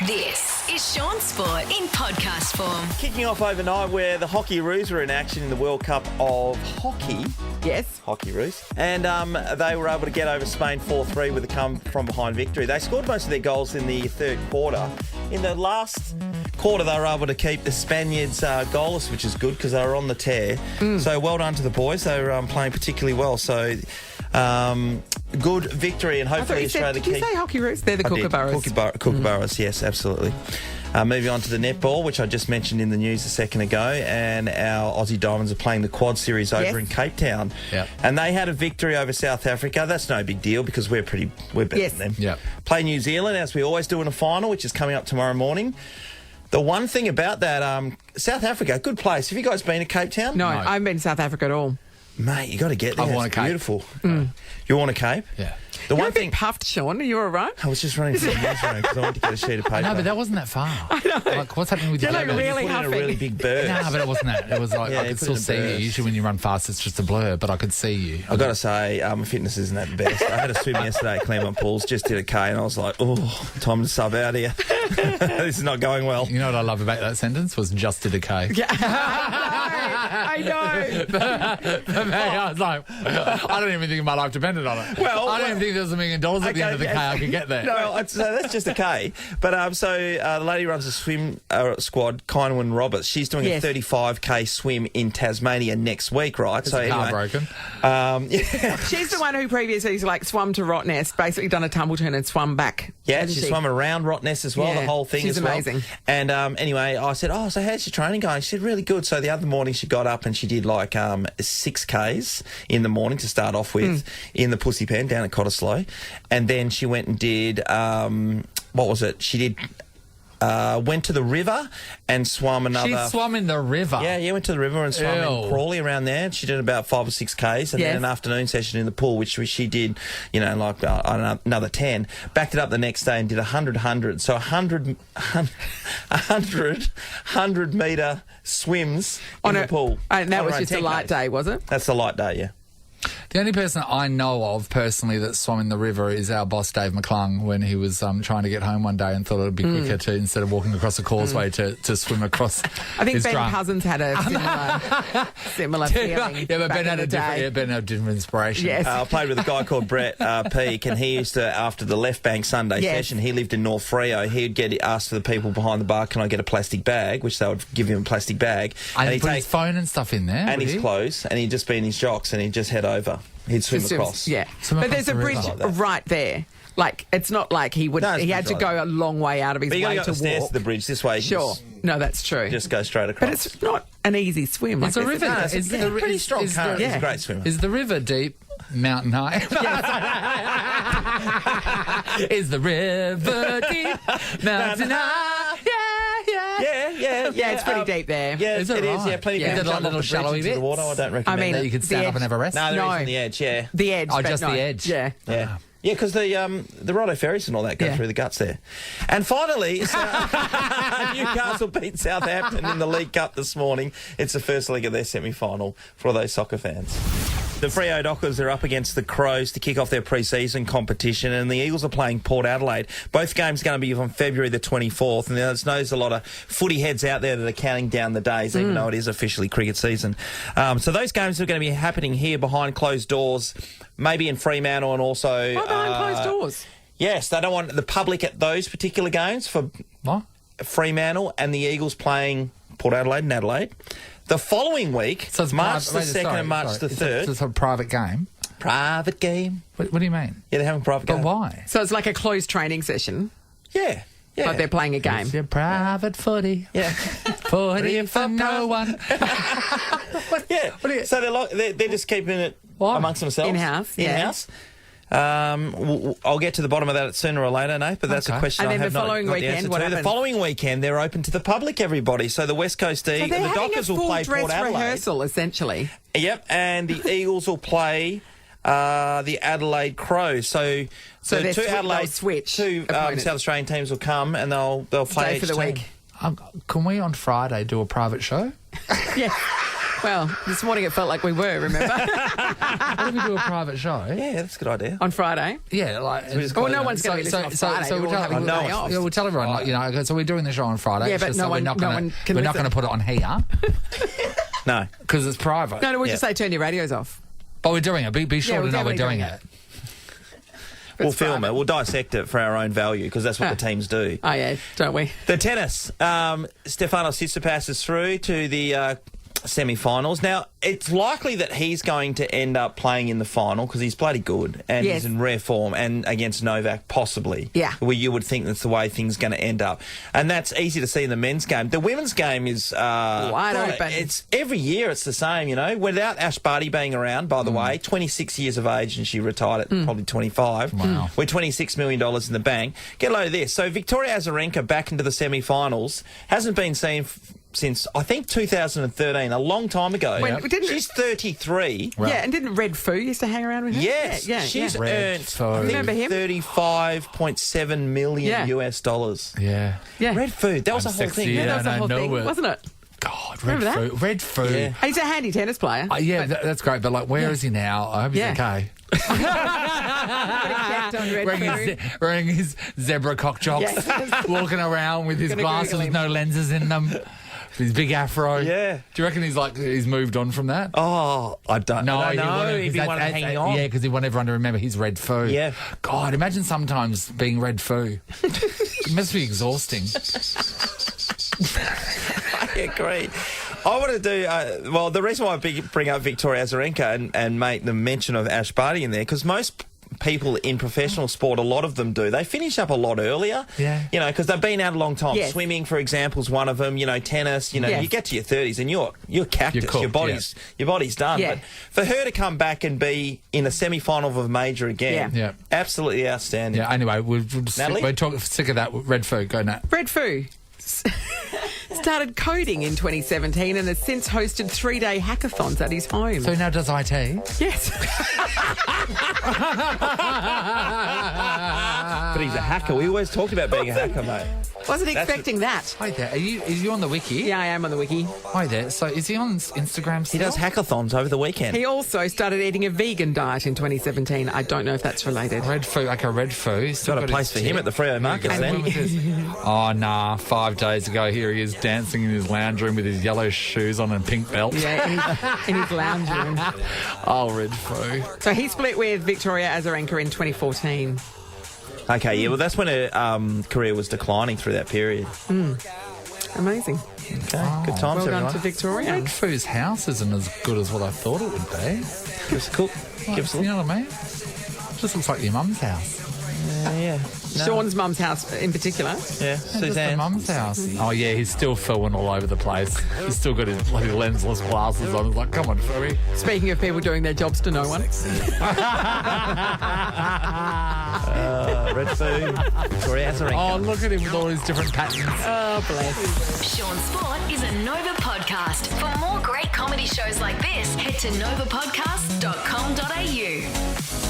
This is Shaun Sport in podcast form. Kicking off overnight where the Hockey Roos were in action in the World Cup of Hockey. Yes. Hockey Roos. And they were able to get over Spain 4-3 with a come-from-behind victory. They scored most of their goals in the third quarter. In the last quarter, they were able to keep the Spaniards goalless, which is good because they were on the tear. So well done to the boys. They were playing particularly well. So good victory, and hopefully Australia Did you say Hockey Roos? They're the Kookaburras. Kookaburras, yes, absolutely. Moving on to the netball, which I just mentioned in the news a second ago, and our Aussie Diamonds are playing the Quad Series over in Cape Town. Yep. And they had a victory over South Africa. That's no big deal because we're better than them. Yep. Play New Zealand, as we always do in a final, which is coming up tomorrow morning. The one thing about that, South Africa, good place. Have you guys been to Cape Town? No, I haven't been to South Africa at all. Mate, you got to get there. I want a Cape. Beautiful. You want a Cape? Yeah. The You're one a bit thing puffed, Shaun. Are you all right? I was just running to the newsroom because I wanted to get a sheet of paper. No, but that wasn't that far. I know. Like, what's happening with your You're like baby? really put in a huffing. really big burst. No, but it wasn't that. It was like Yeah, I you could put still in a see you. burst. Usually when you run fast, it's just a blur, but I could see you. I've got to say, my fitness isn't at the best. I had a swim yesterday at Claremont Pools, just did a K, and I was like, oh, time to sub out here. This is not going well. You know what I love about that sentence was just to decay. Yeah. I know. For me, I was like, I don't even think my life depended on it. Well, I don't even think there was $1 million at the end of the K I could get there. No, so that's just a K. But the lady who runs a swim squad, Kynwyn Roberts. She's doing a 35K swim in Tasmania next week, right? Is the car broken? She's the one who previously swum to Rottnest, basically done a tumble turn and swum back. Yeah, she swam around Rottnest as well, Yeah, the whole thing she's as well. amazing. And anyway, I said, so how's your training going? She said, really good. So the other morning she got up and she did 6Ks in the morning to start off with in the Pussy Pen down at Cottesloe. And then she went and did, what was it? She did... went to the river and swam another... She swum in the river? Yeah, went to the river and swam in Crawley around there. She did about 5 or 6 Ks and then an afternoon session in the pool, which she did, another 10. Backed it up the next day and did 100. So 100 metre swims in the pool. And that was just a light day, was it? That's the light day, yeah. The only person I know of personally that swam in the river is our boss Dave McClung when he was trying to get home one day and thought it would be quicker to, instead of walking across the causeway, to swim across. I think his Ben drum. Cousins had a similar feeling. Yeah, but back Ben had in the day. Ben had a different inspiration. Yes. I played with a guy called Brett Peake, and he used to, after the left bank Sunday session, he lived in North Freo. He'd get asked for the people behind the bar, can I get a plastic bag, which they would give him a plastic bag. And he'd put his phone and stuff in there. And his clothes, and he'd just be in his jocks, and he'd just head over. He'd swim across. Yeah. Swim But across there's a the bridge river. right there. Like, it's not like he would. No, he had to go a long way out of his But you way got to to go upstairs walk. to the bridge this way. Sure. No, that's true. Just go straight across. But it's not an easy swim. It's a river. It's a pretty strong current. He's a great swimmer. Is the river deep? Mountain high. Is the river deep? Mountain high. Yeah, it's pretty deep there. Yeah, Is it it is. right? Yeah, plenty Yeah. of Is it people like jump little off the shallowy bridge into the bits? water. I don't recommend mean, That you can stand the up and have a rest? No, there No. is on the edge, yeah. The edge. Oh, but just no. the edge. Yeah. Yeah. Yeah, because the Rotto ferries and all that go through the guts there. And finally, Newcastle beat Southampton in the League Cup this morning. It's the first leg of their semi-final for all those soccer fans. The Freo Dockers are up against the Crows to kick off their pre-season competition, and the Eagles are playing Port Adelaide. Both games are going to be on February the 24th, and there's a lot of footy heads out there that are counting down the days, even though it is officially cricket season. So those games are going to be happening here behind closed doors, maybe in Fremantle, and also... Why behind closed doors? Yes, they don't want the public at those particular games for What? Fremantle and the Eagles playing Port Adelaide and Adelaide. The following week, So it's March the 2nd and March the 3rd. It's a private game. Private game. What do you mean? Yeah, they're having a private But game. why? So it's like a closed training session, Yeah. but they're playing a game. It's your private footy. Yeah. Footy for no one. Yeah. So they're just keeping it amongst themselves. In-house, yeah. In-house. I'll get to the bottom of that sooner or later, Nate, but that's a question And I then have the not following got the weekend, answer what to. The happens? following weekend, they're open to the public, everybody. So the West Coast So Eagles, they're the having Dockers a will full play dress Port Adelaide. rehearsal, essentially. Yep, and the Eagles will play the Adelaide Crows. So they're two Adelaide, they'll switch two opponents. South Australian teams will come and they'll play Stay each for the team. week. Can we on Friday do a private show? Yeah. Well, this morning it felt like we were, remember? Why don't we do a private show? Yeah, that's a good idea. On Friday. Yeah, like... Well, no one's going to be listening on Friday. So we'll tell, having a day off. we'll tell everyone, like, you know, so we're doing the show on Friday. Yeah, It's but just no that one can we're not listen. going to put it on here No. because it's private. No, we'll Yeah. just say turn your radios off. But we're doing it. Be sure Yeah, to we're know we're definitely doing doing it. We'll film it. We'll dissect it for our own value because that's what the teams do. Oh, yeah, don't we? The tennis. Stefanos Tsitsipas is through to the semi-finals. Now, it's likely that he's going to end up playing in the final because he's bloody good and Yes. he's in rare form, and against Novak, possibly. Yeah. Where you would think that's the way things are going to end up. And that's easy to see in the men's game. The women's game is... Wide open. It's every year it's the same, you know. Without Ash Barty being around, by the way, 26 years of age, and she retired at probably 25. Wow. We're $26 million in the bank. Get a load of this. So Victoria Azarenka back into the semi-finals. Hasn't been seen since, I think, 2013, a long time ago. She's 33. Wow. Yeah, and didn't Redfoo used to hang around with her? Yes, Yeah, she's yeah. earned Redfoo. Remember him? $35.7 million US dollars. Yeah. Yeah. Red food, that was I'm the whole sexy, thing. Yeah, yeah. that was the I whole know thing, it. wasn't it? God, Remember that? Redfoo. Yeah. He's a handy tennis player. Yeah, that's great. But like, where is he now? I hope he's Yeah. okay. Kept on Redfoo. Wearing his zebra cock jocks, Yes. walking around with his Gonna glasses Google with him. no lenses in them, his big afro. Yeah. Do you reckon he's moved on from that? Oh, I don't know if he wanted to hang on. Yeah, because he wanted everyone to remember he's Redfoo. Yeah. God, imagine sometimes being Redfoo. It must be exhausting. I agree. I want to do, well, the reason why I bring up Victoria Azarenka and make the mention of Ash Barty in there, because most people in professional sport, a lot of them do, they finish up a lot earlier. Yeah. You know, because they've been out a long time. Yes. Swimming, for example, is one of them. You know, tennis, you know, Yes. you get to your 30s and you're cactus. You're cooked, your body's done. Yeah. But for her to come back and be in a semi-final of a major again, Yeah. absolutely outstanding. Yeah, anyway, we're Natalie? sick of that. Redfoo, go Nat. Redfoo started coding in 2017 and has since hosted 3-day hackathons at his home. So now does IT? Yes. But he's a hacker. We always talked about being a hacker, mate. Wasn't expecting that. Hi there. Is you on the wiki? Yeah, I am on the wiki. Hi there. So is he on Instagram He still? does hackathons over the weekend. He also started eating a vegan diet in 2017. I don't know if that's related. Redfoo, like a Redfoo. He's still Got a place his for him at the Freo market, Yeah, then. when was this? Oh, nah. 5 days ago, here he is dancing in his lounge room with his yellow shoes on and pink belt. Yeah, in his lounge room. Oh, Redfoo. So he split with Victoria Azarenka in 2014. Okay, yeah, well, that's when her career was declining through that period. Amazing. Okay, good times, Well done everyone. to Victoria. Redfoo's house isn't as good as what I thought it would be. Give us a cook. Give us a You look. know what I mean? Just looks like your mum's house. Yeah. No. Sean's mum's house in particular. Yeah, Just the Suzanne. mum's house. Oh, yeah, he's still filming all over the place. He's still got his bloody lensless glasses on. It's like, come on, Phooey. Speaking of people doing their jobs to no one. Redfoo. Victoria Azarenka. Oh, look at him with all his different patterns. Oh, bless. Shaun Sport is a Nova podcast. For more great comedy shows like this, head to novapodcast.com.au.